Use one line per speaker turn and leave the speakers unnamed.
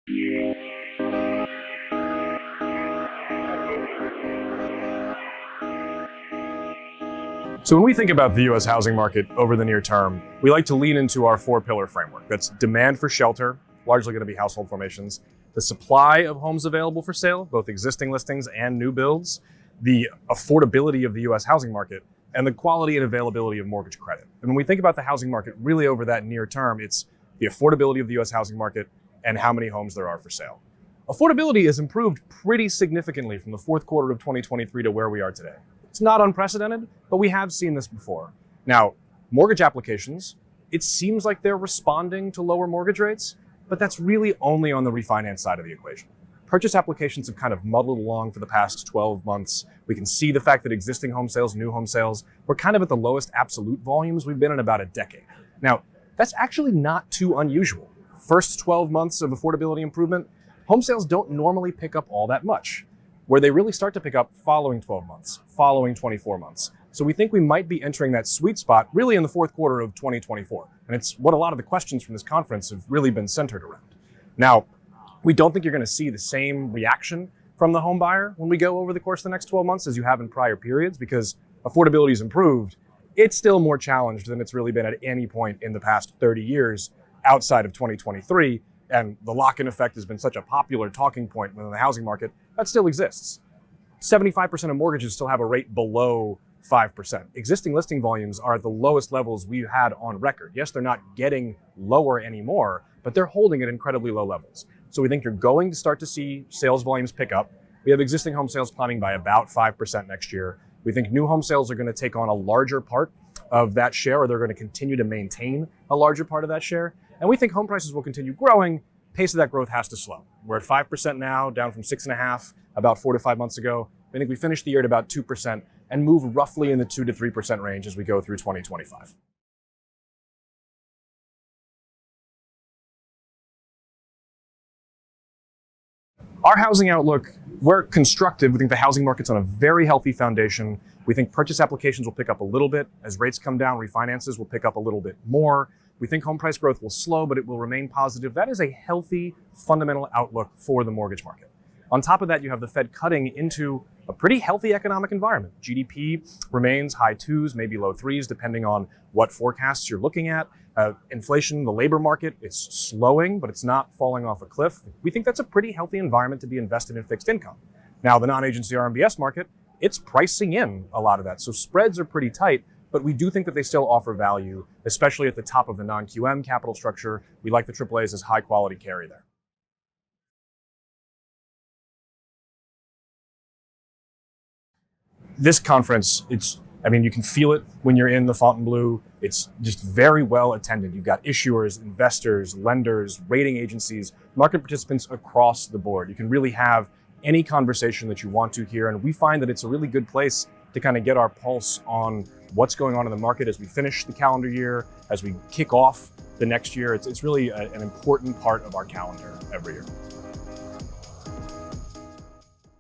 So when we think about the US housing market over the near term, we like to lean into our four-pillar framework. That's demand for shelter, largely going to be household formations, the supply of homes available for sale, both existing listings and new builds, the affordability of the US housing market, and the quality and availability of mortgage credit. And when we think about the housing market really over that near term, it's the affordability of the US housing market and how many homes there are for sale. Affordability has improved pretty significantly from the fourth quarter of 2023 to where we are today. It's not unprecedented, but we have seen this before. Now, mortgage applications, it seems like they're responding to lower mortgage rates, but that's really only on the refinance side of the equation. Purchase applications have kind of muddled along for the past 12 months. We can see the fact that existing home sales, new home sales, we're kind of at the lowest absolute volumes we've been in about a decade. Now, that's actually not too unusual. First 12 months of affordability improvement, home sales don't normally pick up all that much. Where they really start to pick up following 12 months, following 24 months. So we think we might be entering that sweet spot really in the fourth quarter of 2024. And it's what a lot of the questions from this conference have really been centered around. Now, we don't think you're going to see the same reaction from the home buyer when we go over the course of the next 12 months as you have in prior periods, because affordability is improved. It's still more challenged than it's really been at any point in the past 30 years outside of 2023. And the lock-in effect has been such a popular talking point within the housing market, that still exists. 75% of mortgages still have a rate below 5%. Existing listing volumes are at the lowest levels we've had on record. Yes, they're not getting lower anymore, but they're holding at incredibly low levels. So we think you're going to start to see sales volumes pick up. We have existing home sales climbing by about 5% next year. We think new home sales are going to take on a larger part of that share, or they're going to continue to maintain a larger part of that share. And we think home prices will continue growing. Pace of that growth has to slow. We're at 5% now, down from 6.5% about 4 to 5 months ago. I think we finished the year at about 2% and move roughly in the 2 to 3% range as we go through 2025. Our housing outlook, we're constructive. We think the housing market's on a very healthy foundation. We think purchase applications will pick up a little bit. As rates come down, refinances will pick up a little bit more. We think home price growth will slow, but it will remain positive. That is a healthy, fundamental outlook for the mortgage market. On top of that, you have the Fed cutting into a pretty healthy economic environment. GDP remains high 2s, maybe low 3s, depending on what forecasts you're looking at. Inflation, the labor market, it's slowing, but it's not falling off a cliff. We think that's a pretty healthy environment to be invested in fixed income. Now, the non-agency RMBS market, it's pricing in a lot of that. So spreads are pretty tight, but we do think that they still offer value, especially at the top of the non-QM capital structure. We like the AAAs as high quality carry there. This conference, you can feel it when you're in the Fontainebleau. It's just very well attended. You've got issuers, investors, lenders, rating agencies, market participants across the board. You can really have any conversation that you want to here. And we find that it's a really good place to kind of get our pulse on what's going on in the market as we finish the calendar year, as we kick off the next year. It's really an important part of our calendar every year.